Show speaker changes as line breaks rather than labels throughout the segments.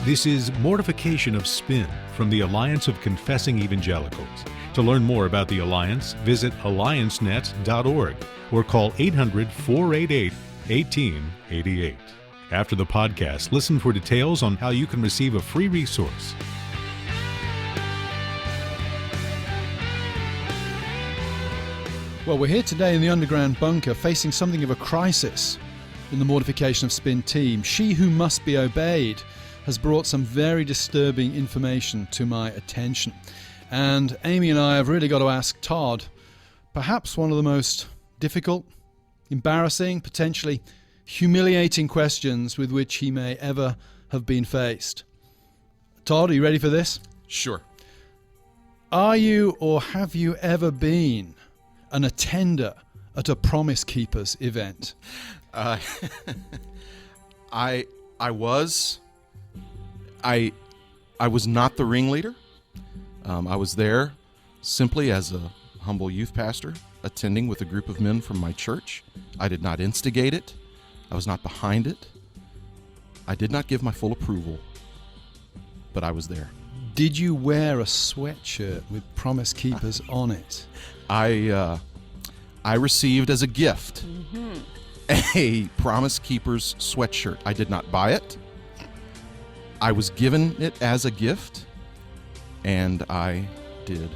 This is Mortification of Spin from the Alliance of Confessing Evangelicals. To learn more about the Alliance, visit alliancenet.org or call 800-488-1888. After the podcast, listen for details on how you can receive a free resource.
Well, we're here today in the underground bunker facing something of a crisis in the Mortification of Spin team. She Who Must Be Obeyed has brought some very disturbing information to my attention. And Amy and I have really got to ask Todd perhaps one of the most difficult, embarrassing, potentially humiliating questions with which he may ever have been faced. Todd, are you ready for this?
Sure.
Are you or have you ever been an attender at a Promise Keepers event?
I was. I was not the ringleader. I was there simply as a humble youth pastor attending with a group of men from my church. I did not instigate it. I was not behind it. I did not give my full approval, but I was there.
Did you wear a sweatshirt with Promise Keepers on it?
I received as a gift a Promise Keepers sweatshirt. I did not buy it. I was given it as a gift, and I did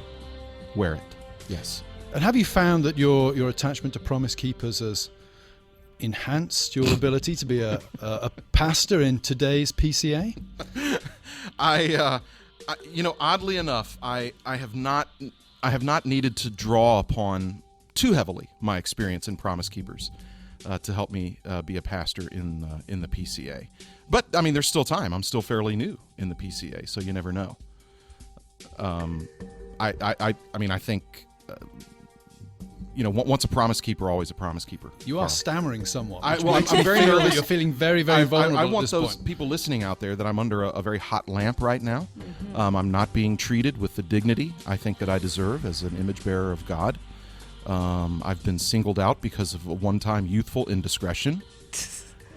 wear it. Yes.
And have you found that your attachment to Promise Keepers has enhanced your ability to be a pastor in today's PCA?
Oddly enough, I have not needed to draw upon too heavily my experience in Promise Keepers to help me be a pastor in the PCA. But I mean, there's still time. I'm still fairly new in the PCA, so you never know. I think once a promise keeper, always a promise keeper.
You are stammering somewhat.
I'm very nervous.
You're feeling very, very vulnerable.
I want
at this
those
point.
people listening out there that I'm under a very hot lamp right now. I'm not being treated with the dignity I think that I deserve as an image bearer of God. I've been singled out because of a one-time youthful indiscretion.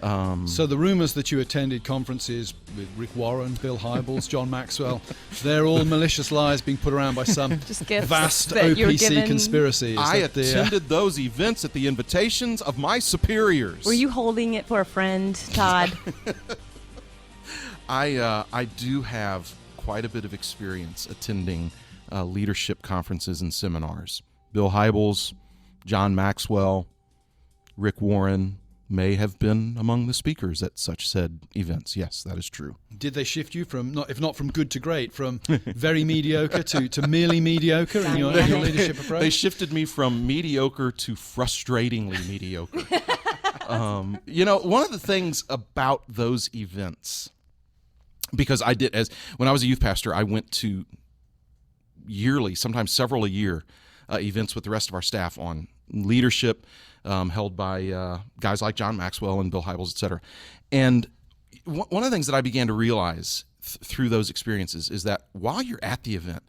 So the rumors that you attended conferences with Rick Warren, Bill Hybels, John Maxwell, they're all malicious lies being put around by some vast OPC conspiracy.
I attended those events at the invitations of my superiors.
Were you holding it for a friend, Todd?
I do have quite a bit of experience attending leadership conferences and seminars. Bill Hybels, John Maxwell, Rick Warren may have been among the speakers at such said events. Yes, that is true.
Did they shift you from, if not from good to great, from very mediocre to merely mediocre in your leadership approach?
They shifted me from mediocre to frustratingly mediocre. One of the things about those events, because when I was a youth pastor, I went to yearly, sometimes several a year, events with the rest of our staff on leadership, held by guys like John Maxwell and Bill Hybels, et cetera. And one of the things that I began to realize through those experiences is that while you're at the event,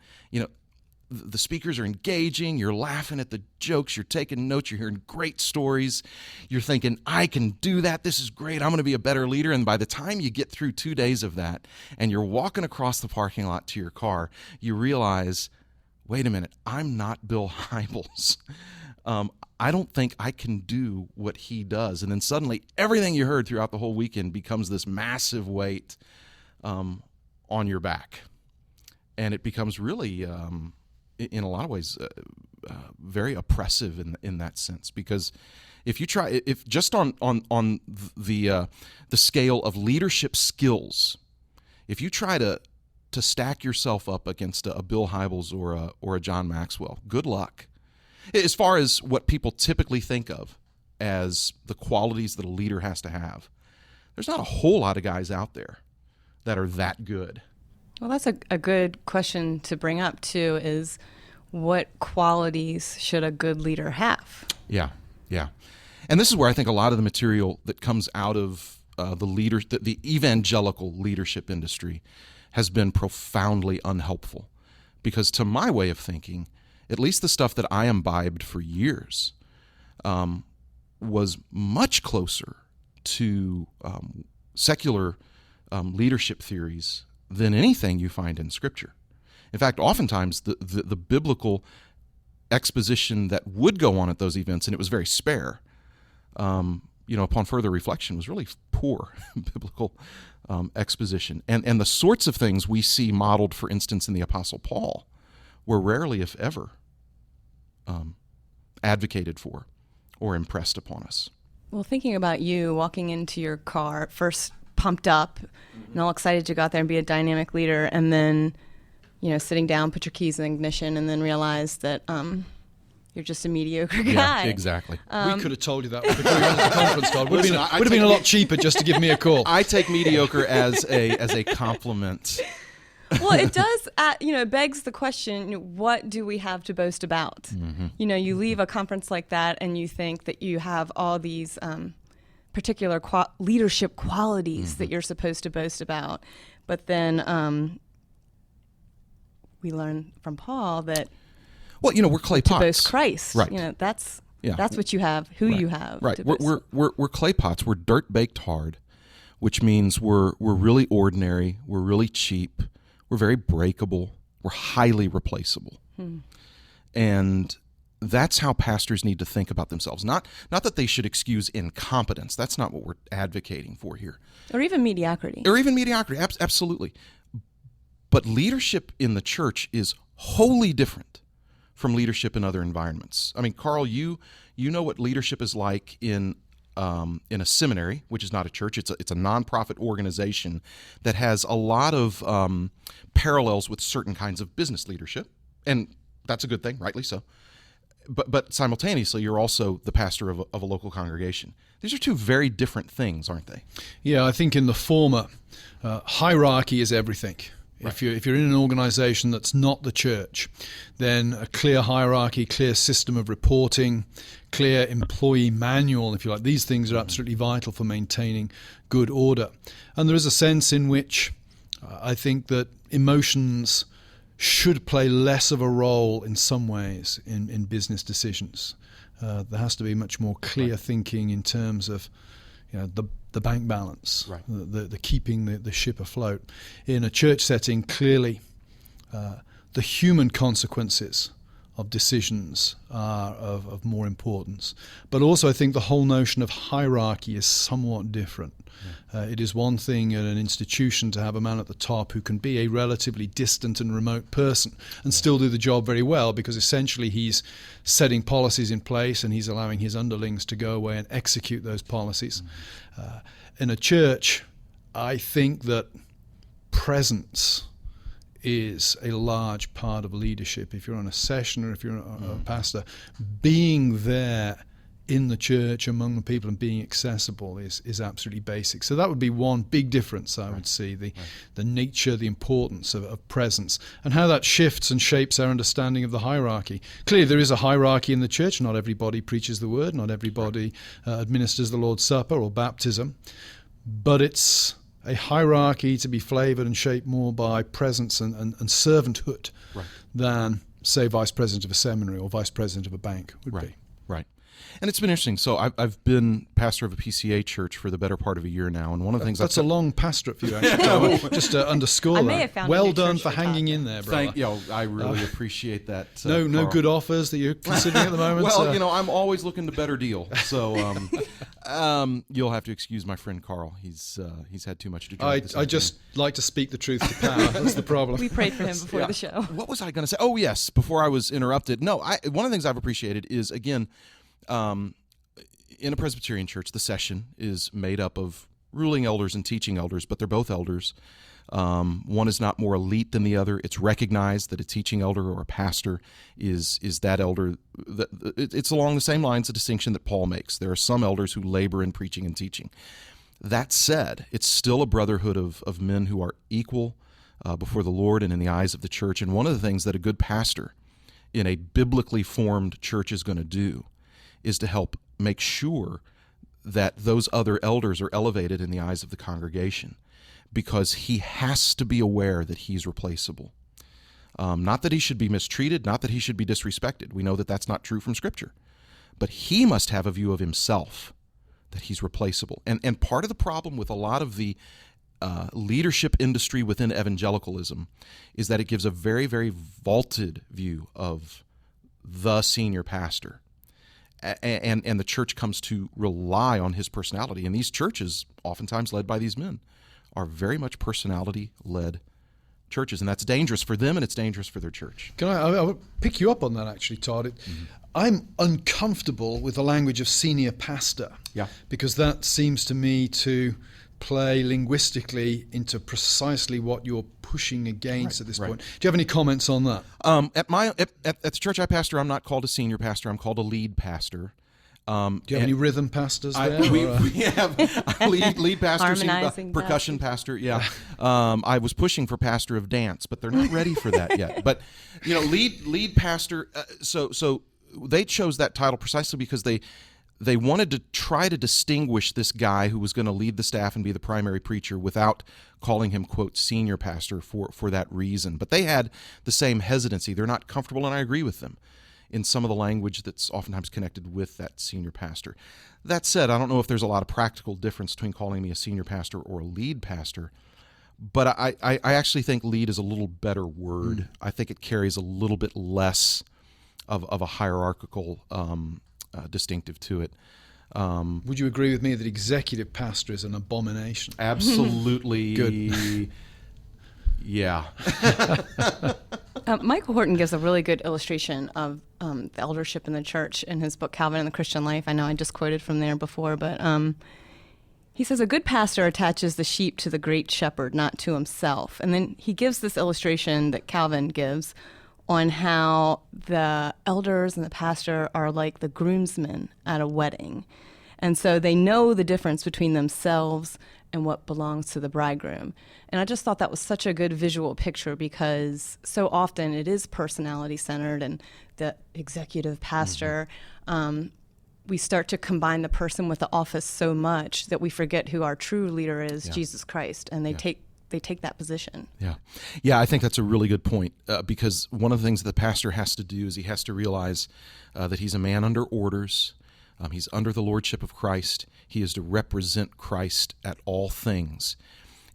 the speakers are engaging, you're laughing at the jokes, you're taking notes, you're hearing great stories, you're thinking, I can do that, this is great, I'm going to be a better leader. And by the time you get through 2 days of that and you're walking across the parking lot to your car, you realize, wait a minute, I'm not Bill Hybels. I don't think I can do what he does. And then suddenly everything you heard throughout the whole weekend becomes this massive weight on your back. And it becomes really, in a lot of ways, very oppressive in that sense. Because if just on the scale of leadership skills, if you try to stack yourself up against a Bill Hybels or a John Maxwell, good luck. As far as what people typically think of as the qualities that a leader has to have, there's not a whole lot of guys out there that are that good.
Well, that's a good question to bring up, too, is what qualities should a good leader have?
Yeah. And this is where I think a lot of the material that comes out of the evangelical leadership industry has been profoundly unhelpful. Because to my way of thinking, at least the stuff that I imbibed for years, was much closer to secular leadership theories than anything you find in Scripture. In fact, oftentimes the biblical exposition that would go on at those events, and it was very spare, upon further reflection, was really poor biblical exposition. And the sorts of things we see modeled, for instance, in the Apostle Paul, were rarely, if ever, advocated for or impressed upon us.
Well, thinking about you walking into your car, first pumped up and all excited to go out there and be a dynamic leader, and then, sitting down, put your keys in ignition, and then realize that you're just a mediocre guy.
Yeah, exactly.
We could have told you that before we went to the conference, Todd. Would have been a lot cheaper just to give me a call.
I take mediocre as a compliment.
Well, it does, it begs the question, what do we have to boast about?
Mm-hmm.
You leave a conference like that and you think that you have all these particular leadership qualities that you're supposed to boast about. But then we learn from Paul that
we're clay pots.
To boast Christ.
Right.
That's what you have, who you have.
Right.
To boast.
We're clay pots. We're dirt baked hard, which means we're really ordinary. We're really cheap. We're very breakable. We're highly replaceable. And that's how pastors need to think about themselves. Not that they should excuse incompetence. That's not what we're advocating for here.
Or even mediocrity.
Absolutely. But leadership in the church is wholly different from leadership in other environments. I mean, Carl, you know what leadership is like in a seminary, which is not a church. It's a nonprofit organization that has a lot of parallels with certain kinds of business leadership, and that's a good thing, rightly so. But simultaneously, you're also the pastor of a local congregation. These are two very different things, aren't they?
Yeah, I think in the former, hierarchy is everything. Right. If you're in an organization that's not the church, then a clear hierarchy, clear system of reporting, clear employee manual, if you like, these things are absolutely vital for maintaining good order. And there is a sense in which I think that emotions should play less of a role in some ways in business decisions. There has to be much more clear thinking in terms of the bank balance, right. the keeping the ship afloat. In a church setting, clearly the human consequences of decisions are of more importance. But also I think the whole notion of hierarchy is somewhat different. It is one thing at an institution to have a man at the top who can be a relatively distant and remote person and still do the job very well, because essentially he's setting policies in place and he's allowing his underlings to go away and execute those policies. In a church, I think that presence is a large part of leadership. If you're on a session or if you're a pastor, being there in the church among the people and being accessible is absolutely basic. So that would be one big difference, I would see, the nature, the importance of presence, and how that shifts and shapes our understanding of the hierarchy. Clearly there is a hierarchy in the church. Not everybody preaches the word, not everybody administers the Lord's Supper or baptism, but it's a hierarchy to be flavored and shaped more by presence and servanthood than, say, vice president of a seminary or vice president of a bank would be.
Right. And it's been interesting. So I've been pastor of a PCA church for the better part of a year now, and one of the things
that's a long pastorate for you, actually. Just to underscore
I
that.
may have found
well done for hanging in there, brother.
I really appreciate that.
No good offers that you're considering at the moment.
Well, I'm always looking to better deal. So you'll have to excuse my friend Carl. He's had too much to drink.
I just like to speak the truth to power. That's the problem.
We prayed for him before the show.
What was I going to say? Oh yes, before I was interrupted. No, one of the things I've appreciated is, again, in a Presbyterian church, the session is made up of ruling elders and teaching elders, but they're both elders. One is not more elite than the other. It's recognized that a teaching elder or a pastor is that elder. It's along the same lines of distinction that Paul makes. There are some elders who labor in preaching and teaching. That said, it's still a brotherhood of men who are equal before the Lord and in the eyes of the church. And one of the things that a good pastor in a biblically formed church is going to do is to help make sure that those other elders are elevated in the eyes of the congregation, because he has to be aware that he's replaceable. Not that he should be mistreated, not that he should be disrespected. We know that that's not true from Scripture. But he must have a view of himself, that he's replaceable. And part of the problem with a lot of the leadership industry within evangelicalism is that it gives a very, very vaulted view of the senior pastor. And the church comes to rely on his personality. And these churches, oftentimes led by these men, are very much personality-led churches. And that's dangerous for them, and it's dangerous for their church.
I would pick you up on that, actually, Todd. I'm uncomfortable with the language of senior pastor.
Yeah.
Because that seems to me to play linguistically into precisely what you're pushing against at this point. Do you have any comments on that?
At the church I pastor, I'm not called a senior pastor. I'm called a lead pastor.
Do you have any rhythm pastors there?
We have lead pastor, percussion pastor. Yeah, I was pushing for pastor of dance, but they're not ready for that yet. But lead pastor. So they chose that title precisely because they wanted to try to distinguish this guy who was going to lead the staff and be the primary preacher without calling him, quote, senior pastor for that reason. But they had the same hesitancy. They're not comfortable, and I agree with them in some of the language that's oftentimes connected with that senior pastor. That said, I don't know if there's a lot of practical difference between calling me a senior pastor or a lead pastor, but I actually think lead is a little better word. I think it carries a little bit less of a hierarchical distinctive to it.
Would you agree with me that executive pastor is an abomination?
Absolutely.
Good.
Yeah.
Michael Horton gives a really good illustration of the eldership in the church in his book, Calvin and the Christian Life. I know I just quoted from there before, but he says, a good pastor attaches the sheep to the great shepherd, not to himself. And then he gives this illustration that Calvin gives on how the elders and the pastor are like the groomsmen at a wedding. And so they know the difference between themselves and what belongs to the bridegroom. And I just thought that was such a good visual picture because so often it is personality-centered, and the executive pastor, we start to combine the person with the office so much that we forget who our true leader is, Jesus Christ, and they take that position.
Yeah, I think that's a really good point because one of the things that the pastor has to do is he has to realize that he's a man under orders. He's under the lordship of Christ. He is to represent Christ at all things.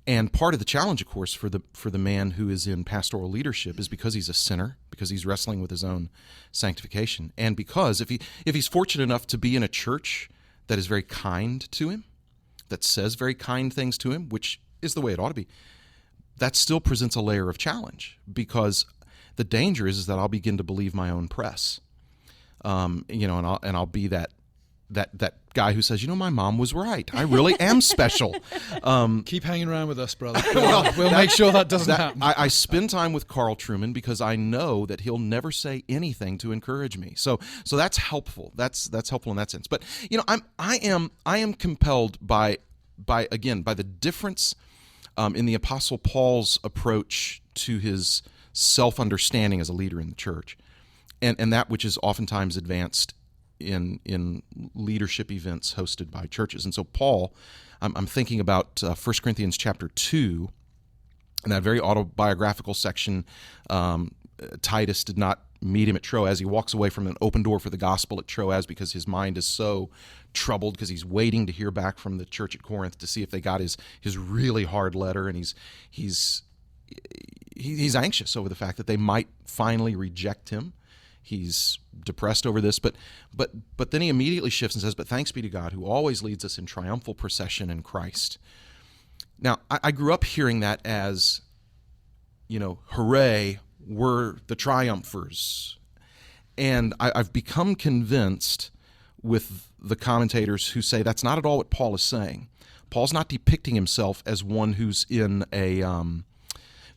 And part of the challenge, of course, for the man who is in pastoral leadership is because he's a sinner, because he's wrestling with his own sanctification, and because if he's fortunate enough to be in a church that is very kind to him, that says very kind things to him, which is the way it ought to be, that still presents a layer of challenge because the danger is that I'll begin to believe my own press, and I'll be that guy who says, my mom was right. I really am special.
Keep hanging around with us, brother. We'll make sure that doesn't happen.
I spend time with Carl Trueman because I know that he'll never say anything to encourage me. So that's helpful. That's helpful in that sense. But I am compelled by the difference in the Apostle Paul's approach to his self-understanding as a leader in the church, and that which is oftentimes advanced in leadership events hosted by churches. And so Paul, I'm thinking about 1 Corinthians chapter 2, in that very autobiographical section. Titus did not meet him at Troas. He walks away from an open door for the gospel at Troas because his mind is so troubled because he's waiting to hear back from the church at Corinth to see if they got his really hard letter, and he's anxious over the fact that they might finally reject him. He's depressed over this, but then he immediately shifts and says, "But thanks be to God who always leads us in triumphal procession in Christ." Now, I grew up hearing that as, hooray, we're the triumphers. And I've become convinced with the commentators who say that's not at all what Paul is saying. Paul's not depicting himself as one who's in a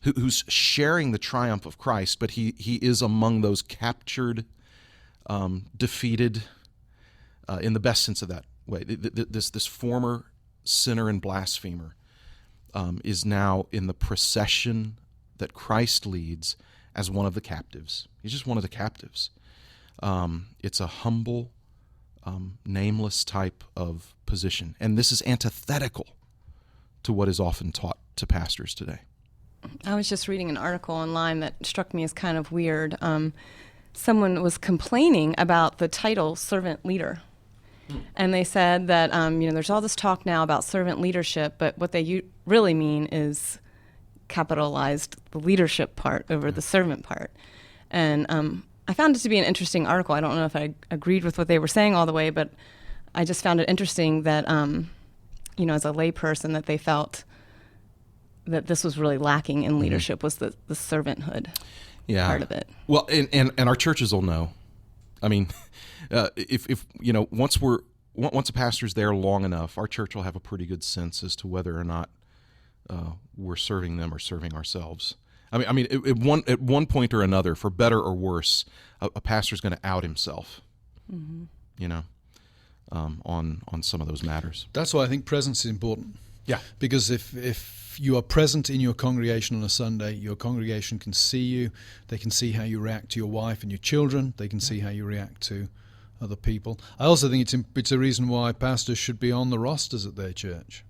who's sharing the triumph of Christ, but he is among those captured, defeated, in the best sense of that way. This former sinner and blasphemer is now in the procession that Christ leads as one of the captives. He's just one of the captives. It's a humble, nameless type of position, and this is antithetical to what is often taught to pastors today.
I was just reading an article online that struck me as kind of weird. Someone was complaining about the title servant leader. And they said that, there's all this talk now about servant leadership, but what they really mean is capitalized the leadership part over the servant part. And I found it to be an interesting article. I don't know if I agreed with what they were saying all the way, but I just found it interesting that, as a layperson, that they felt that this was really lacking in leadership, was the servanthood part of it.
Well, and our churches will know. I mean, if once a pastor's there long enough, our church will have a pretty good sense as to whether or not we're serving them or serving ourselves. I mean, at one point or another, for better or worse, a pastor's going to out himself. On some of those matters.
That's why I think presence is important.
Yeah.
Because if you are present in your congregation on a Sunday, your congregation can see you. They can see how you react to your wife and your children. They can see how you react to other people. I also think it's a reason why pastors should be on the rosters at their church.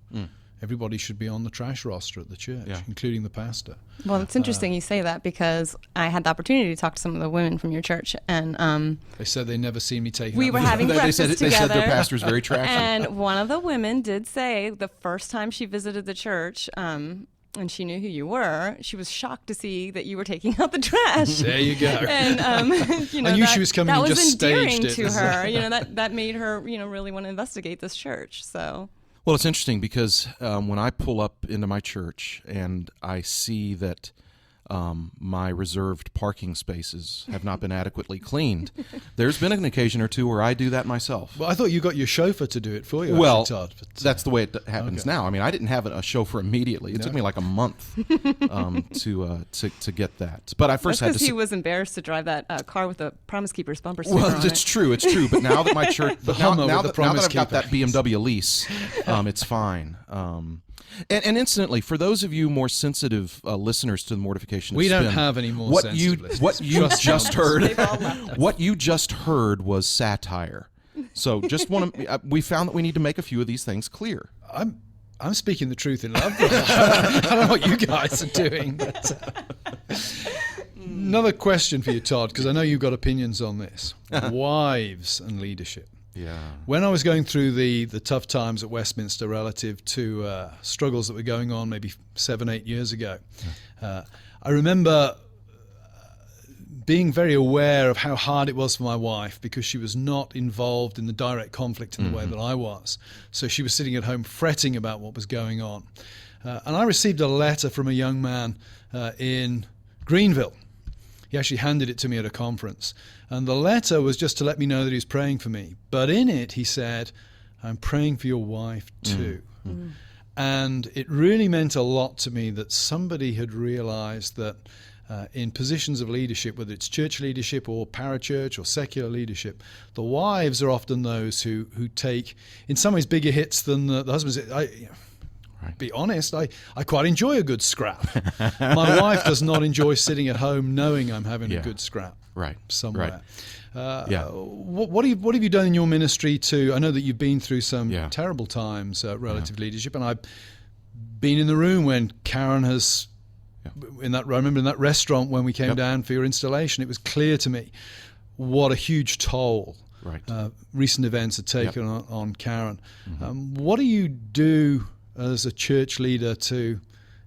Everybody should be on the trash roster at the church, including the pastor.
Well, it's interesting you say that, because I had the opportunity to talk to some of the women from your church, and
they said they never seen me taking.
We were having breakfast together.
They said their pastor's very trashy.
And one of the women did say the first time she visited the church, and she knew who you were, she was shocked to see that you were taking out the trash.
There you go.
And
I knew she was coming and just staged it.
That was endearing to her. That made her really want to investigate this church. So.
Well, it's interesting because when I pull up into my church and I see that my reserved parking spaces have not been adequately cleaned, there's been an occasion or two where I do that myself.
Well, I thought you got your chauffeur to do it for you,
well,
actually, Todd.
That's the way it happens now. I mean, I didn't have a chauffeur immediately. It took me like a month to get that. But I first had to.
Because he was embarrassed to drive that car with a Promise Keepers bumper sticker
Well,
on
it's true. But now that my church, now that I've got that BMW lease, it's fine. And incidentally, for those of you more sensitive listeners to the mortification of
we
spin,
don't have any more sensitive listeners.
What you just heard was satire. So just we found that we need to make a few of these things clear.
I'm speaking the truth in love. I don't know what you guys are doing. Another question for you, Todd, because I know you've got opinions on this. Wives and leadership.
Yeah.
When I was going through the tough times at Westminster relative to struggles that were going on maybe 7-8 years ago, I remember being very aware of how hard it was for my wife, because she was not involved in the direct conflict in the way that I was. So she was sitting at home fretting about what was going on. And I received a letter from a young man in Greenville. He actually handed it to me at a conference. And the letter was just to let me know that he was praying for me. But in it, he said, "I'm praying for your wife too." And it really meant a lot to me that somebody had realized that in positions of leadership, whether it's church leadership or parachurch or secular leadership, the wives are often those who take, in some ways, bigger hits than the husbands. Be honest, I quite enjoy a good scrap. My wife does not enjoy sitting at home knowing I'm having a good scrap somewhere. What have you done in your ministry to, I know that you've been through some terrible times relative leadership, and I've been in the room when Karen has, I remember in that restaurant when we came down for your installation, it was clear to me what a huge toll recent events had taken on Karen. What do you do as a church leader to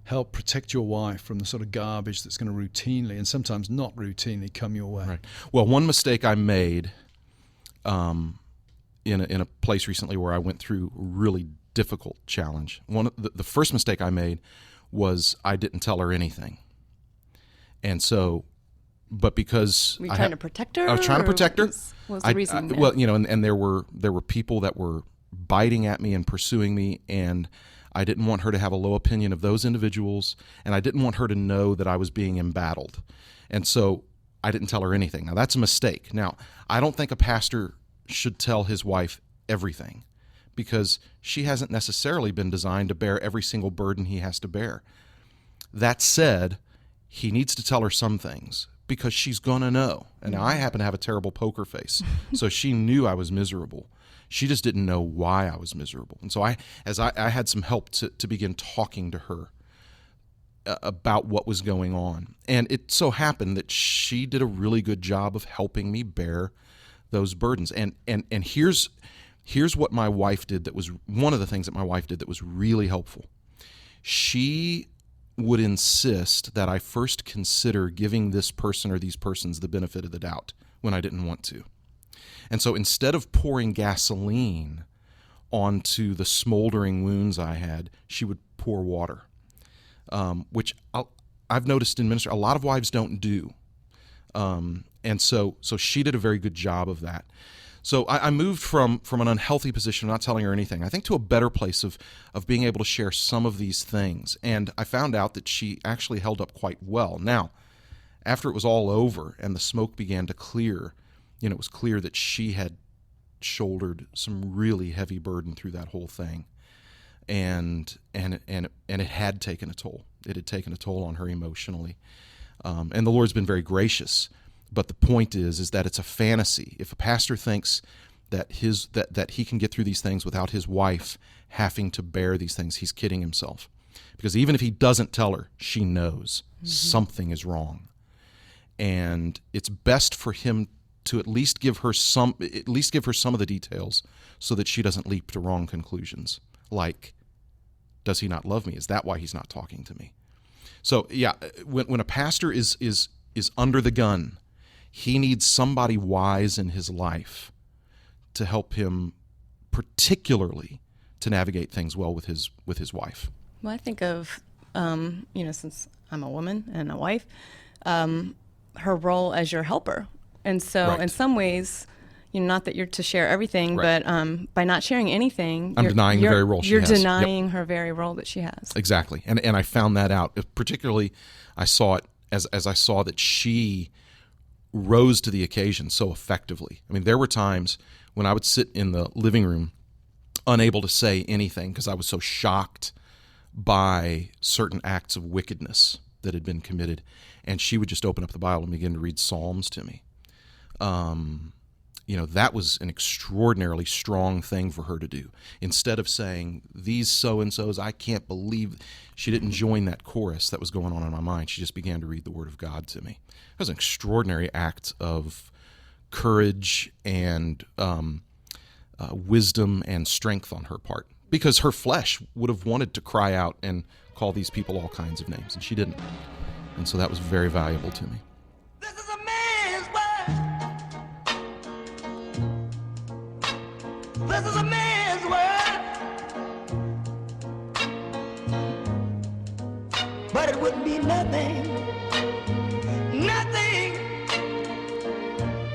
help protect your wife from the sort of garbage that's going to routinely and sometimes not routinely come your way?
Well, one mistake I made in a place recently where I went through a really difficult challenge. The first mistake I made was I didn't tell her anything. And so, but because
were you trying to protect her?
I was trying to protect her.
What was the reason?
Well, and there were people that were biting at me and pursuing me, and I didn't want her to have a low opinion of those individuals, and I didn't want her to know that I was being embattled. And so I didn't tell her anything. Now, that's a mistake. Now, I don't think a pastor should tell his wife everything, because she hasn't necessarily been designed to bear every single burden he has to bear. That said, he needs to tell her some things, because she's going to know. And I happen to have a terrible poker face, so she knew I was miserable. She just didn't know why I was miserable. And so I had some help to begin talking to her about what was going on. And it so happened that she did a really good job of helping me bear those burdens. And here's Here's what my wife did that was one of the things that my wife did that was really helpful. She would insist that I first consider giving this person or these persons the benefit of the doubt when I didn't want to. And so instead of pouring gasoline onto the smoldering wounds I had, she would pour water, which I've noticed in ministry a lot of wives don't do. And so she did a very good job of that. So I moved from an unhealthy position, not telling her anything, I think, to a better place of being able to share some of these things. And I found out that she actually held up quite well. Now, after it was all over and the smoke began to clear, it was clear that she had shouldered some really heavy burden through that whole thing. And it had taken a toll. It had taken a toll on her emotionally. And the Lord's been very gracious. But the point is that it's a fantasy. If a pastor thinks that that he can get through these things without his wife having to bear these things, he's kidding himself. Because even if he doesn't tell her, she knows something is wrong. And it's best for him to at least give her some of the details so that she doesn't leap to wrong conclusions. Like, does he not love me? Is that why he's not talking to me? So yeah, when a pastor is under the gun, he needs somebody wise in his life to help him, particularly to navigate things well with his wife.
Well, I think of, since I'm a woman and a wife, her role as your helper. And so in some ways, not that you're to share everything, but by not sharing anything,
I'm denying the very role she has.
You're denying her very role that she has.
Exactly. And I found that out. Particularly, I saw it as I saw that she rose to the occasion so effectively. I mean, there were times when I would sit in the living room unable to say anything because I was so shocked by certain acts of wickedness that had been committed. And she would just open up the Bible and begin to read Psalms to me. That was an extraordinarily strong thing for her to do. Instead of saying, these so-and-sos, I can't believe, she didn't join that chorus that was going on in my mind. She just began to read the Word of God to me. It was an extraordinary act of courage and wisdom and strength on her part, because her flesh would have wanted to cry out and call these people all kinds of names, and she didn't. And so that was very valuable to me.
This is a man's world. This is a man's world. But it wouldn't be nothing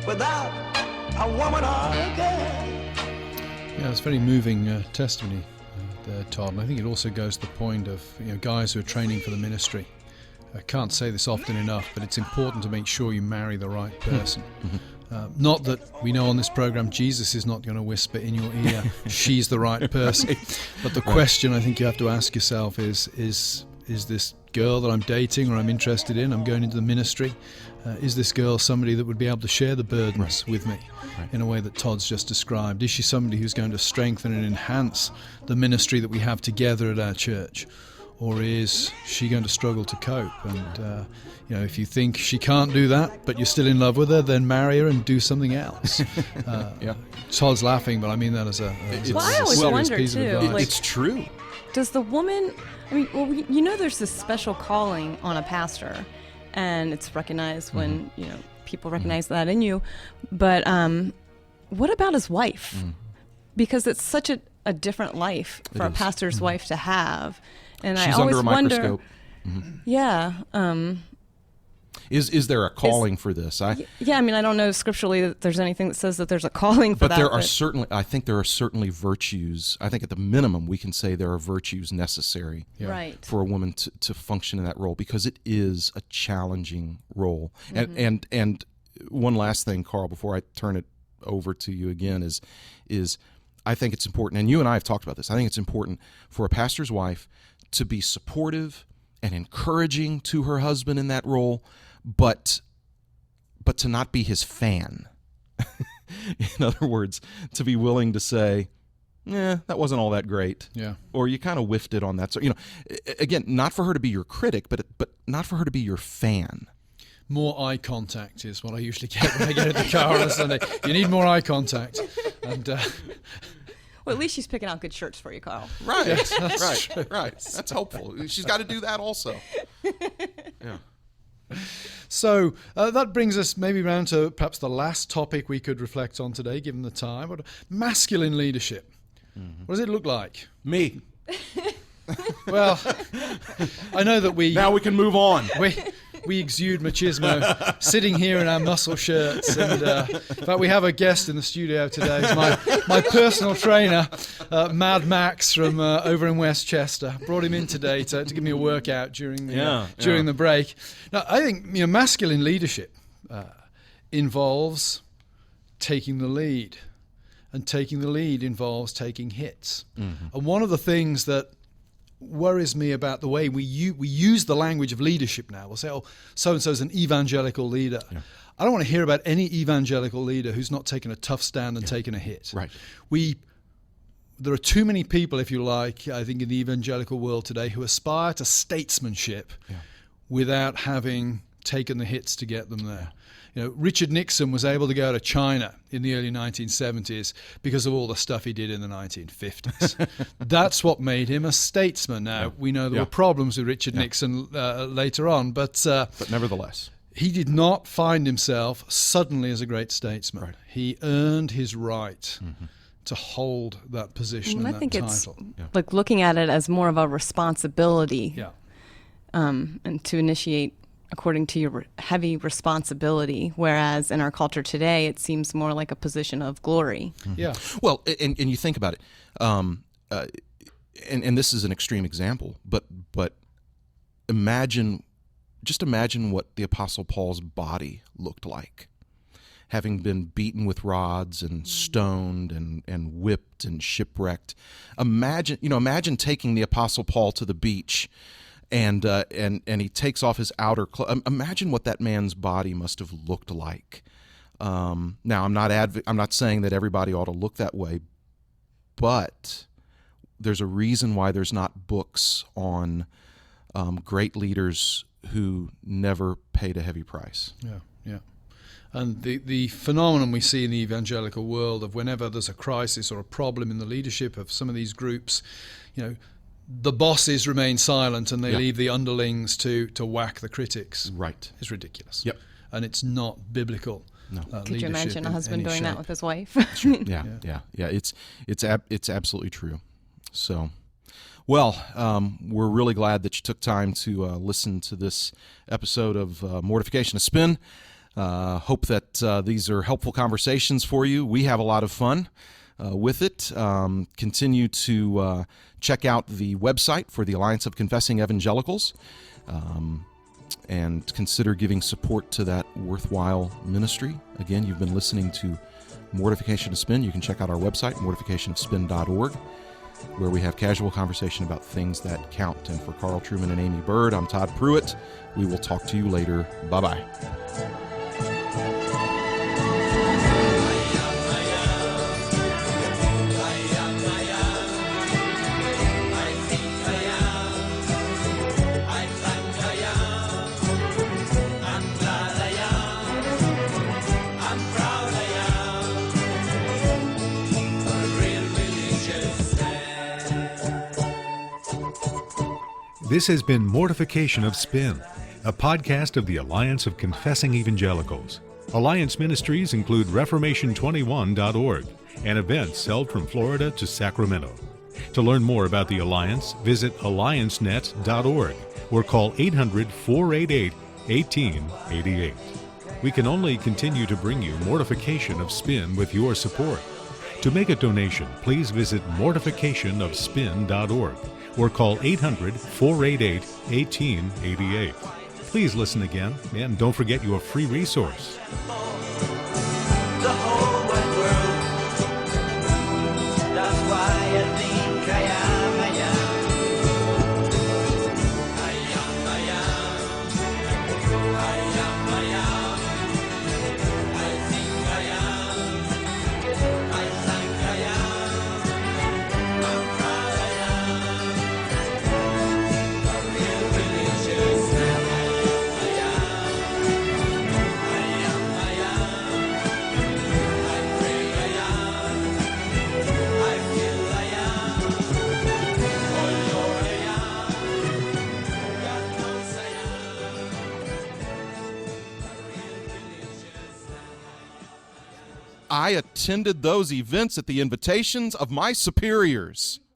without a woman or a girl.
Yeah, it's very moving testimony there, Todd. And I think it also goes to the point of guys who are training for the ministry. I can't say this often enough, but it's important to make sure you marry the right person. Not that we know on this program Jesus is not going to whisper in your ear, she's the right person. But the question I think you have to ask yourself is this girl that I'm dating or I'm interested in, I'm going into the ministry, is this girl somebody that would be able to share the burdens with me in a way that Todd's just described? Is she somebody who's going to strengthen and enhance the ministry that we have together at our church? Or is she going to struggle to cope? And, if you think she can't do that, but you're still in love with her, then marry her and do something else. Todd's laughing, but I mean that as a
I always wonder,
piece
too.
of advice.
It's true.
Does the woman, there's this special calling on a pastor, and it's recognized when, people recognize that in you. But what about his wife? Because it's such a different life for a pastor's wife to have. And
She's
I always
under a
wonder,
microscope.
Yeah.
Is there a calling for this?
I don't know scripturally that there's anything that says that there's a calling for that.
But I think there are certainly virtues. I think at the minimum we can say there are virtues necessary for a woman to function in that role, because it is a challenging role. And one last thing, Carl, before I turn it over to you again, is I think it's important, and you and I have talked about this, I think it's important for a pastor's wife to be supportive and encouraging to her husband in that role, but to not be his fan. In other words, to be willing to say, that wasn't all that great.
Yeah.
Or you kind of whiffed it on that. So, again, not for her to be your critic, but not for her to be your fan.
More eye contact is what I usually get when I get in the car on a Sunday. You need more eye contact. And
Well, at least she's picking out good shirts for you, Carl.
Right,
that's true.
right. That's helpful. She's got to do that also. Yeah.
So that brings us maybe round to perhaps the last topic we could reflect on today, given the time. Masculine leadership. Mm-hmm. What does it look like?
Me.
Well, I know that
Now we can move on.
we exude machismo sitting here in our muscle shirts, and in fact we have a guest in the studio today. It's my personal trainer, Mad Max from over in Westchester. Brought him in today to give me a workout during the break. Now I think masculine leadership involves taking the lead, and taking the lead involves taking hits. Mm-hmm. And one of the things that worries me about the way we use the language of leadership now. We'll say, oh, so-and-so's an evangelical leader. Yeah. I don't want to hear about any evangelical leader who's not taken a tough stand and taken a hit.
Right.
There are too many people, if you like, I think in the evangelical world today who aspire to statesmanship without having taken the hits to get them there. Richard Nixon was able to go to China in the early 1970s because of all the stuff he did in the 1950s. That's what made him a statesman. Now, we know there were problems with Richard Nixon later on, but
nevertheless,
he did not find himself suddenly as a great statesman. Right. He earned his right to hold that position and
I
that
think
title.
It's like looking at it as more of a responsibility and to initiate according to your heavy responsibility, whereas in our culture today, it seems more like a position of glory.
Mm-hmm. Yeah. Well, and you think about it, and this is an extreme example, but imagine what the Apostle Paul's body looked like, having been beaten with rods and stoned and whipped and shipwrecked. Imagine taking the Apostle Paul to the beach. And he takes off his outer clothes. Imagine what that man's body must have looked like. Now, I'm not saying that everybody ought to look that way, but there's a reason why there's not books on great leaders who never paid a heavy price.
Yeah. And the phenomenon we see in the evangelical world of whenever there's a crisis or a problem in the leadership of some of these groups, the bosses remain silent and they leave the underlings to whack the critics.
Right.
It's ridiculous.
Yep.
And it's not biblical.
No.
Could you imagine a husband doing that with his wife?
Sure. Yeah. It's absolutely true. So, well, we're really glad that you took time to listen to this episode of Mortification of Spin. Hope that these are helpful conversations for you. We have a lot of fun with it. Continue to check out the website for the Alliance of Confessing Evangelicals, and consider giving support to that worthwhile ministry. Again, you've been listening to Mortification of Spin. You can check out our website, mortificationofspin.org, where we have casual conversation about things that count. And for Carl Truman and Amy Bird, I'm Todd Pruitt. We will talk to you later. Bye-bye.
This has been Mortification of Spin, a podcast of the Alliance of Confessing Evangelicals. Alliance ministries include Reformation21.org and events held from Florida to Sacramento. To learn more about the Alliance, visit alliancenet.org or call 800-488-1888. We can only continue to bring you Mortification of Spin with your support. To make a donation, please visit mortificationofspin.org or call 800-488-1888. Please listen again, and don't forget your free resource.
The whole wide world. That's why I think I am.
I attended those events at the invitations of my superiors.